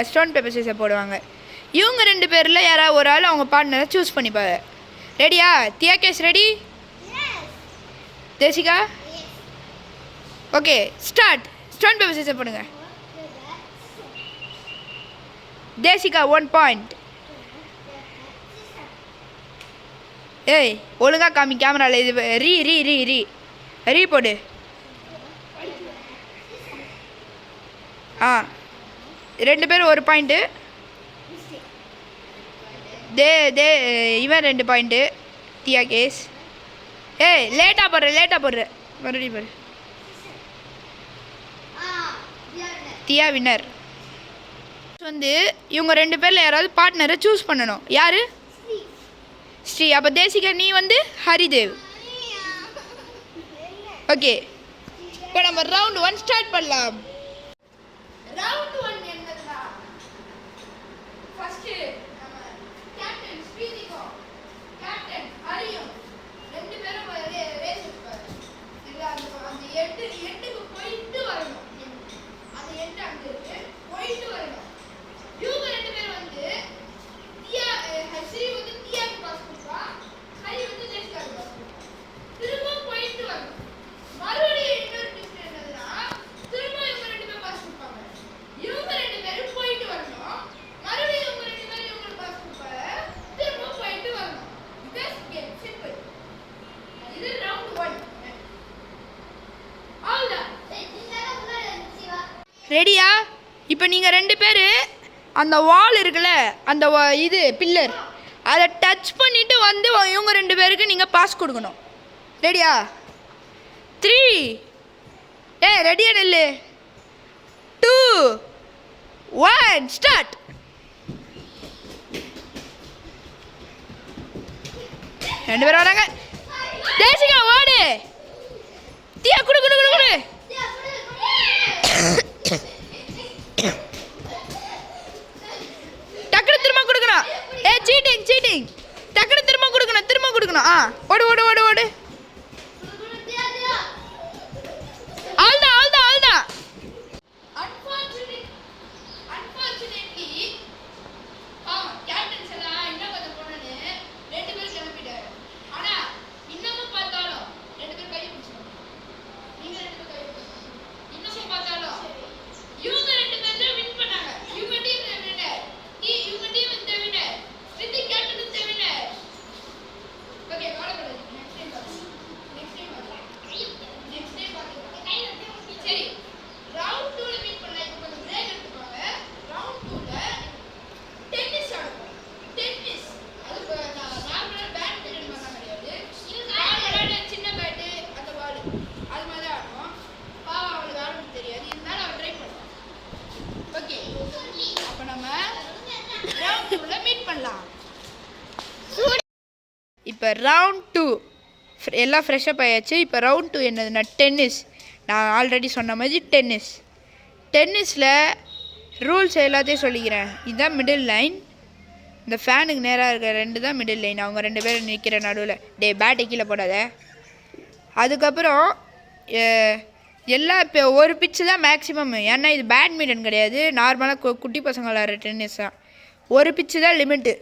Stone paper Caesar போடுவாங்க. இவங்க 2 பேரில் யாராவது ஒரு ஆள் அவங்க பார்ட்னரை சூஸ் பண்ணிப்பாங்க. ரெடியா? Thiyagesh ready? Desika? Okay start. Stone paper scissor போடுங்க. தேசிகா 1 பாயிண்ட். ஏய் ஒழுங்காக காமி கேமராவில் இது ரீ ரீ ரீ ரீ ரீ போடு. ஆ 2 பேரும் 1 பாயிண்ட்டு. இவன் 2 பாயிண்ட்டு. தியாகேஷ். ஏய் லேட்டாக போடுற மறுபடியும் போடு. தியா வின்னர். வந்து இவங்க 2 பேரில் யாராவது பார்ட்னரை சூஸ் பண்ணணும். யார்? ஸ்ரீ. அப்போ தேசிகா நீ வந்து ஹரிதேவ். ஓகே இப்போ நம்ம ரவுண்ட் 1 ஸ்டார்ட் பண்ணலாம். ரவுண்ட் 1 என்னதுன்னா ஃபர்ஸ்ட் நம்ம கேப்டன் ஸ்ரீதிகா கேப்டன் ஹரியும் 2 பேரும் ரேஸ் எடுப்பாங்க. இது அந்த எட்டுக்கு போயிட்டு வரணும். அந்த எட்டு அங்க இருக்கு, போயிட்டு வரணும். இவங்க 2 பேரும் வந்து ஸ்ரீ வந்து தியாக்கு பாஸ் கொடுப்பா, ஹரி வந்து தேசிகாக்கு பாஸ் கொடுப்பா. திரும்ப போயிட்டு வரணும். மறுபடியும் இன்னொரு டிஸ்ட் என்னதுன்னா திரும்ப இவங்க 2 பேரும் பாஸ் கொடுப்பாங்க. இவங்க 2 பேரும் போயிட்டு வரணும். மறுபடியும் இவங்க 2 பேரும் இவங்களுக்கு பாஸ் கொடுப்பாங்க. திரும்ப போயிட்டு வரணும். Just game simple. இது ரவுண்ட் 1. ஆல்தா ரெடியா? இப்போ நீங்கள் 2 பேர் அந்த வால் இருக்குல்ல, அந்த இது பில்லர், அதை டச் பண்ணிவிட்டு வந்து இவங்க 2 பேருக்கு நீங்கள் பாஸ் கொடுக்கணும். ரெடியா? 3 ரெடியா நெல்லு 2 1 ஸ்டார்ட். ரெண்டு பேரும் வராங்க. தேசிகா ஓடு. தியா குடு குடு குடு குடு. டக்குனு திரும்ப கொடுக்கணும். சீட்டிங். டக்குனு திரும்ப கொடுக்கணும். ஓடு ஓடு ஓடு ஓடு. ஆல்தான். அன்பார்ச்சுனேட்லி கேப்டன்ஸ் எல்லாம் என்ன பண்ண போனேன்னு 2 பேரும் கிளம்பிட்டாரு. ஆனா இன்னமும் பார்த்தாலும் 2 பேரும் கை பிடிச்சிக்கணும். நீங்க 2 பேரும் கை பிடிச்சிக்கணும். இன்னமும் பார்த்தாலும் இவங்க 2 பேரும் தான் வின் பண்ணாங்க. இவங்க டீம் வின்னர். இவங்க டீம் இந்த வின்னர். ஸ்ரிதி கேப்டன் இந்த வின்னர். ஓகே கவலைப்படாதீங்க. நெக்ஸ்ட் டைம் பார்க்கலாம். சரி ரவுண்ட் 2ல மீட் பண்ணலாம். இப்போ கொஞ்சம் பிரேக் எடுத்துப்பாங்க. ரவுண்ட் 2ல டென்னிஸ் ஆடுவோம். டென்னிஸ் அது நார்மலா பேட்மிண்டன் மாதிரி கிடையாது. நார்மலான சின்ன பேட்டு அந்த பால் அது மாதிரி தான் ஆடுவோம். பாவம் அவளுக்கு ஆடுறது தெரியாது, இருந்தாலும் அவள் ட்ரை பண்ணுவான். ஓகே அப்போ நம்ம ரவுண்ட் 2ல மீட் பண்ணலாம். இப்போ ரவுண்ட் 2 எல்லாம் ஃப்ரெஷ்ஷப் ஆயாச்சு. இப்போ ரவுண்ட் 2 என்னதுன்னா டென்னிஸ். நான் ஆல்ரெடி சொன்ன மாதிரி டென்னிஸில் ரூல்ஸ் எல்லாத்தையும் சொல்லிக்கிறேன். இதுதான் மிடில் லைன். இந்த ஃபேனுக்கு நேராக இருக்கிற 2 தான் மிடில் லைன். அவங்க 2 பேரும் நிற்கிற நடுவில். பேட்டை கீழே போடாத. அதுக்கப்புறம் இப்போ ஒரு பிச்சு தான் மேக்ஸிமம். ஏன்னா இது பேட்மிண்டன் கிடையாது, நார்மலாக குட்டி பசங்க விளாட்ற டென்னிஸ் தான். ஒரு பிச்சு தான் லிமிட்டு.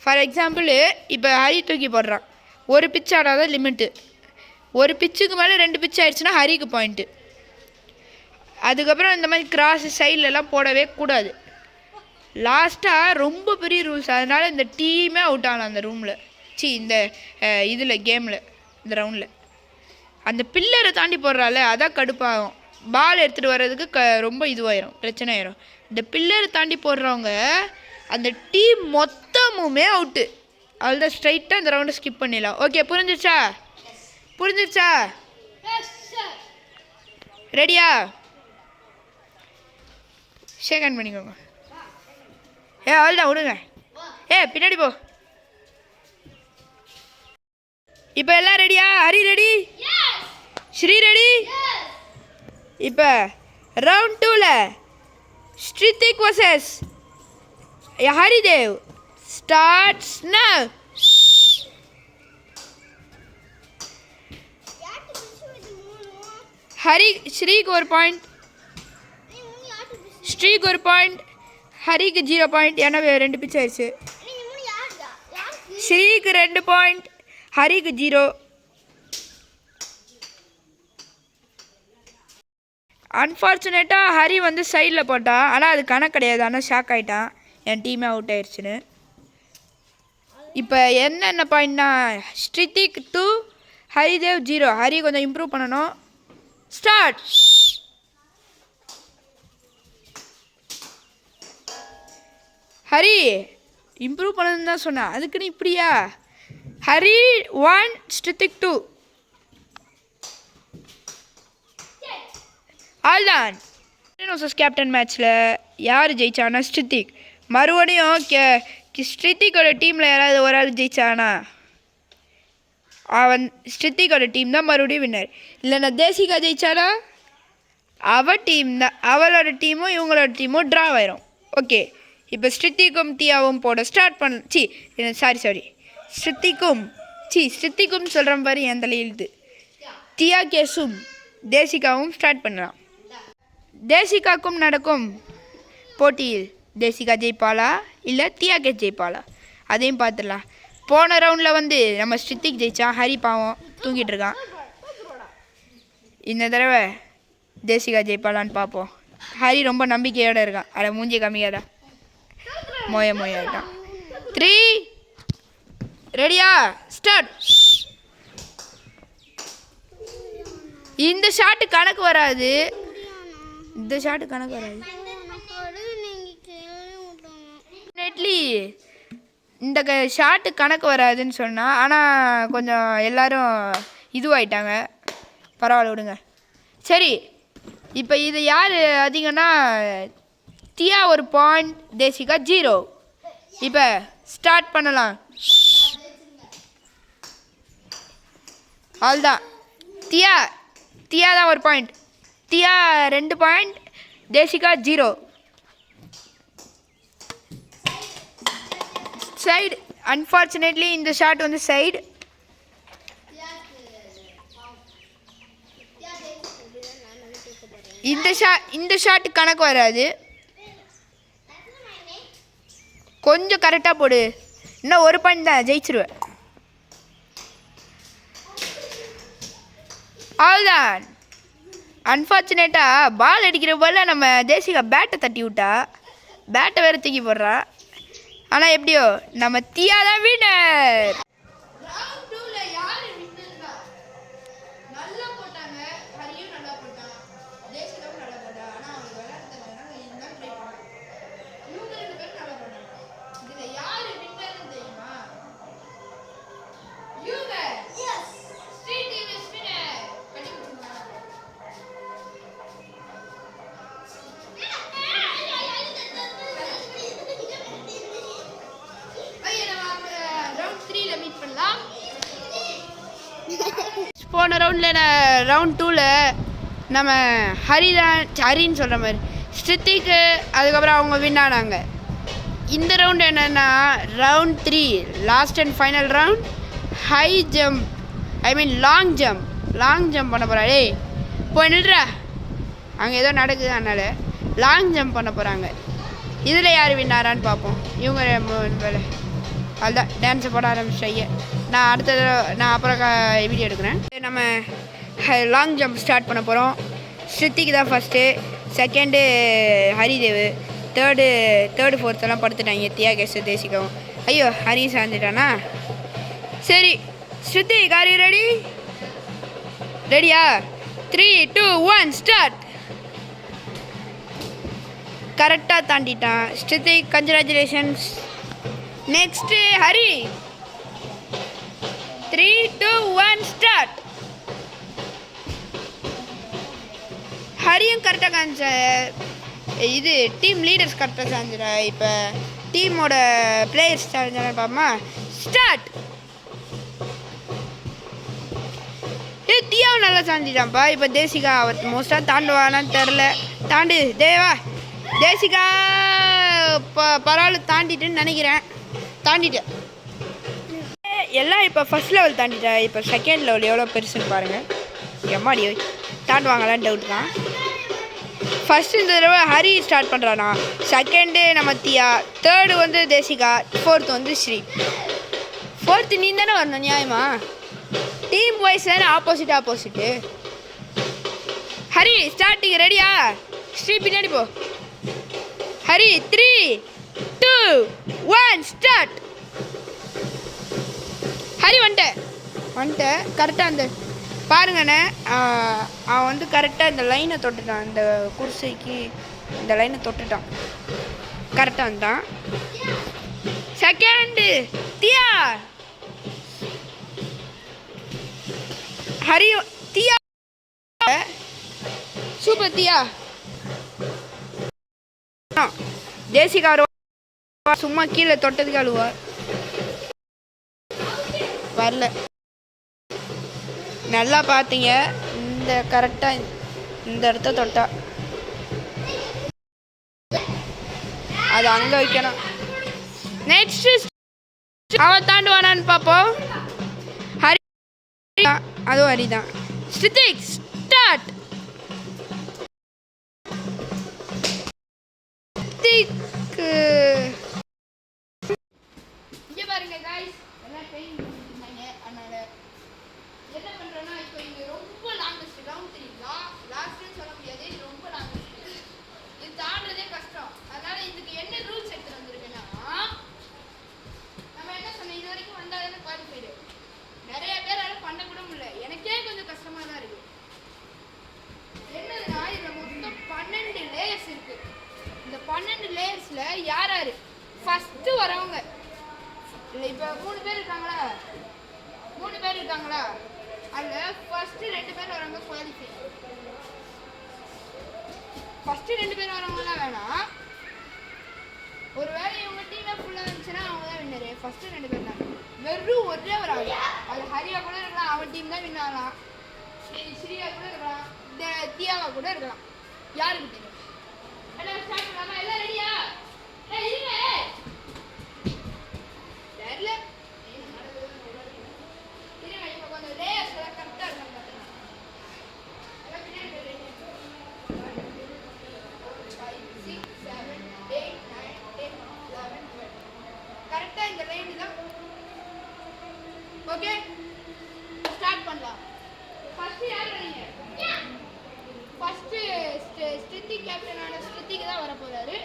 ஃபார் எக்ஸாம்பிள் இப்போ ஹரி தூக்கி போடுறான். ஒரு பிச்சு ஆனால் தான் லிமிட்டு. ஒரு பிச்சுக்கு மேலே 2 பிச்சு ஆயிடுச்சுன்னா ஹரிக்கு பாயிண்ட்டு. அதுக்கப்புறம் இந்த மாதிரி கிராஸ் சைட்லலாம் போடவே கூடாது. லாஸ்ட்டாக ரொம்ப பெரிய ரூல்ஸ். அதனால் இந்த டீமே அவுட் ஆகலாம் அந்த ரூமில். இந்த இதில் கேமில் இந்த ரவுண்டில். அந்த பில்லரை தாண்டி போடுறாள் அதான் கடுப்பாகும். பால் எடுத்துகிட்டு வர்றதுக்கு ரொம்ப இதுவாயிரும், பிரச்சனை ஆயிரும். இந்த பில்லரை தாண்டி போடுறவங்க அந்த டீம் மொத்தமுமே அவுட்டு. அதுதான் ஸ்ட்ரைட்டாக இந்த ரவுண்டை ஸ்கிப் பண்ணிடலாம். ஓகே புரிஞ்சிருச்சா? ரெடியா? ஷேக் ஹேண்ட் பண்ணிக்கோங்க. அவ்வளோதான் விடுங்க. பின்னாடி போ. இப்போ எல்லாம் ரெடியா? ஹரி ரெடி? ஸ்ரீ ரெடி? இப்போ ரவுண்ட் 2ல Sridhik versus Haridev starts now. ஸ்ரீக்கு 1 பாயிண்ட், ஸ்ரீக்கு 1 பாயிண்ட், ஹரிக்கு 0 பாயிண்ட், ஏன்னா 2 பிச் ஆயிடுச்சு. ஸ்ரீக்கு 2 பாயிண்ட், ஹரிக்கு 0. அன்ஃபார்ச்சுனேட்டாக ஹரி வந்து சைடில் போட்டான், ஆனால் அது கணக்கு கிடையாது. ஆனால் ஷாக் ஆகிட்டான் என் டீமே அவுட் ஆயிடுச்சுன்னு. இப்போ என்னென்ன பாயிண்ட்னா ஸ்ரித்திக் 2, ஹரிதேவ் 0. ஹரி கொஞ்சம் இம்ப்ரூவ் பண்ணணும். ஸ்டார்ட். ஹரி இம்ப்ரூவ் பண்ணணுன்னு தான் சொன்னேன், அதுக்குன்னு இப்படியா? ஹரி 1, ஸ்ரித்திக் 2. ஆல்தான் கேப்டன் மேட்ச்சில் யார் ஜெயிச்சானா? ஸ்ரித்திக். மறுபடியும் ஸ்ரித்திக்கோட டீமில் யாராவது ஒரு ஆள் ஜெயிச்சானா அவன் ஸ்ரித்திக்கோட டீம் தான் மறுபடியும் வின்னர். இல்லைன்னா தேசிகா ஜெயிச்சானா அவள் டீம் தான், அவளோட டீமும் இவங்களோட டீமும் ட்ரா ஆயிரும். ஓகே, இப்போ ஸ்ரித்திக்கும் தியாவும் போட ஸ்டார்ட் பண்ண. சாரி ஸ்ரித்திக்கும் சொல்கிற மாதிரி என் தலையிலுது. தியா கேஸும் தேசிகாவும் ஸ்டார்ட் பண்ணலாம். தேசிகாக்கும் நடக்கும் போட்டியில் தேசிகா ஜெயிப்பாளா இல்லை தியா கேஸ் ஜெயிப்பாளா அதையும் பார்த்துடலாம். போன ரவுண்டில் வந்து நம்ம ஸ்ரித்திக் ஜெயித்தான், ஹரி பாவம் தூங்கிட்டு இருக்கான். இந்த தடவை தேசிகா ஜெயிப்பாளான்னு பார்ப்போம். ஹரி ரொம்ப நம்பிக்கையோடு இருக்கான், அதை மூஞ்சி கம்மியாடா மோயா இருக்கான். 3 ரெடியா? ஸ்டார்ட். இந்த ஷாட்டு கணக்கு வராது. இந்த ஷாட்டு கணக்கு வராதுன்னு சொன்னால், ஆனால் கொஞ்சம் எல்லோரும் இதுவாயிட்டாங்க. பரவாயில்ல விடுங்க. சரி, இப்போ இது யார் அதிகம்னா தியா 1 பாயிண்ட், தேசிகா 0. இப்போ ஸ்டார்ட் பண்ணலாம். அவ்வளோதான். தியா தான் 1 பாயிண்ட், தியா 2 பாயிண்ட், தேசிகா 0. சைடு. அன்ஃபார்ச்சுனேட்லி இந்த ஷாட் வந்து சைடு. இந்த ஷாட் கணக்கு வராது. கொஞ்சம் கரெக்டாக போடு, இன்னும் 1 பாயிண்ட் தான், ஜெயிச்சிருவேன். அவ்வளோதான். அன்ஃபார்ச்சுனேட்டாக பால் அடிக்கிற போல நம்ம தேசிகா பேட்டை தட்டி விட்டா, பேட்டை வேறு தூக்கி போடுறா. ஆனால் எப்படியோ நம்ம தியா தான் வின்னர். போன ரவுண்டில் ரவுண்ட் 2ல் நம்ம ஹரின்னு சொல்கிற மாதிரி ஸ்ரித்திக்கு அதுக்கப்புறம் அவங்க வின் ஆனாங்க. இந்த ரவுண்ட் என்னென்னா round 3 last and final round. High jump, long jump பண்ண போகிறா. டேய் போய் நில்றா, அங்கே ஏதோ நடக்குது, அதனால் லாங் ஜம்ப் பண்ண போகிறாங்க. இதில் யார் வின் ஆறான்னு பார்ப்போம். இவங்க அதுதான் டான்ஸை போட ஆரம்பிச்சிட்டாங்க. நான் அப்புறம் வீடியோ எடுக்கிறேன். நம்ம லாங் ஜம்ப் ஸ்டார்ட் பண்ண போகிறோம். ஸ்ரித்திக்கு தான் ஃபஸ்ட்டு, செகண்டு ஹரிதேவ், தேர்டு ஃபோர்த்தெல்லாம் படுத்துட்டாங்க தியா கேஸ் தேசிகாவும். ஐயோ ஹரி சார்ந்துட்டானா? சரி ஸ்ரித்திக், ஆர் யூ ரெடியா? 3, 2, 1 ஸ்டார்ட். கரெக்டாக தாண்டிட்டான் ஸ்ரித்திக், கங்க்ராச்சுலேஷன்ஸ். நெக்ஸ்ட்டு ஹரி. 3, 2, 1 ஸ்டார்ட். ஹரியும் கரெக்டாக காமிச்ச, இது டீம் லீடர்ஸ் கரெக்டாக சாஞ்சிடா. இப்போ டீமோட பிளேயர்ஸ் சாஞ்சிடா பாப்பா. ஸ்டார்ட். தியாவும் நல்லா சாஞ்சிட்டான்ப்பா. இப்போ தேசிகா அவர் மோஸ்ட்டாக தாண்டுவானான்னு தெரில. தாண்டு தேவா. தேசிகா பரவாயில்ல தாண்டிட்டுன்னு நினைக்கிறேன். தாண்டிட்டேன் எல்லாம். இப்போ ஃபஸ்ட் லெவல் தாண்டிட்டேன். இப்போ செகண்ட் லெவல் எவ்வளோ பெருசுன்னு பாருங்கள். எம்மாடி தாண்டுவாங்களான்னு டவுட் தான். ஃபர்ஸ்ட் இந்த தடவை ஹரி ஸ்டார்ட் பண்ணுறானா, செகண்டு நம்ம தியா, தேர்டு வந்து தேசிகா, ஃபோர்த்து வந்து ஸ்ரீ. ஃபோர்த்து நீ தானே வரணும் நியாயமா? டீம் வைஸ் தானே ஆப்போசிட்டு. ஹரி ஸ்டார்டிங் ரெடியா? ஸ்ரீ பின்னாடி போ. ஹரி 3, 2, 1 ஸ்டார்ட். ஹரி வந்துட்டேன் கரெக்டாக அந்த பாருங்கண்ணே, அவன் வந்து கரெக்டாக இந்த லைனை தொட்டுட்டான், இந்த குர்சைக்கு இந்த லைனை தொட்டுட்டான், கரெக்டாக வந்தான். செகண்டு தியா, ஹரி தியா, சூப்பர் தியா. தேசிகா சும்மா கீழே தொட்டதுக்கு அழுவா, வரல. நல்லா பார்த்தீங்க, இந்த கரெக்டாக இந்த இடத்த தொட்டா அது அங்கே வைக்கணும். நெக்ஸ்ட் அவன் தாண்டுவானான்னு பார்ப்போம். ஹரி அதுவும் ஹரி தான். ஸ்ரித்திக் ஸ்டார்ட். இங்கே பாருங்க காய்ஸ், எல்லாம் ட்ரெயின் பண்ணிருந்தாங்க. அதனால என்ன பண்ணுறேன்னா, இப்போ இங்கே ரொம்ப லாங்கஸ்ட் ரவுண்ட் தெரியுங்களா, லாஸ்ட்னு சொல்ல முடியாது, இது ரொம்ப லாங்கஸ்ட், இது தாண்டதே கஷ்டம். அதனால இதுக்கு என்ன ரூல்ஸ் எடுத்துட்டு வந்திருக்கேன்னா, நம்ம என்ன சொன்னோம், இது வரைக்கும் வந்தாலே குவாலிஃபைடு. நிறைய பேரால பண்ண கூட முடியல, எனக்கே கொஞ்சம் கஷ்டமாக தான் இருக்கு. என்னதுன்னா, இதில் மொத்தம் 12 லேயர்ஸ் இருக்கு. இந்த 12 லேயர்ஸில் யார் ஃபஸ்ட்டு வரவங்க, இல்லை இப்போ 3 பேர் இருக்காங்களா, அதில் ஃபஸ்ட்டு 2 பேர் வரவங்க குவாலிஃபை. ஃபஸ்ட்டு 2 பேர் வரவங்கலாம் வேணாம், ஒரு வேளை இவங்க டீமே ஃபுல்லாக இருந்துச்சுன்னா அவங்க தான் வின்னரு. ஃபஸ்ட்டு 2 பேர் தான், வெறும் ஒரே ஒரு ஆள், அது ஹரியா கூட இருக்கலாம், அவன் டீம் தான் வின் ஆகலாம், ஸ்ரீயா கூட இருக்கலாம், தியாவா கூட இருக்கலாம், யாருக்கு தெரியும். எல்லாம் ஸ்டார்ட் பண்ணலாமா? எல்லாம் ரெடியா? இருங்க தெரியல, இருங்க இப்போ கொஞ்சம் லேயர்ஸ் கரெக்டாக இருக்காங்க பார்த்தீங்கன்னா. எல்லாம் பின்னாடி 5, 6, 7, 8, 9, 10, 11, 12 கரெக்டாக இந்த லைன் தான். ஓகே, ஸ்டார்ட் பண்ணலாம். ஃபர்ஸ்ட் யார் வரீங்க? ஃபர்ஸ்ட் ஸ்ருதி கேப்டனான ஸ்ருதிக்கு தான் வர போறாரு.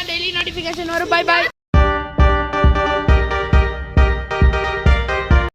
டெய்லி நோட்டிஃபிகேஷன் வரும். Bye bye.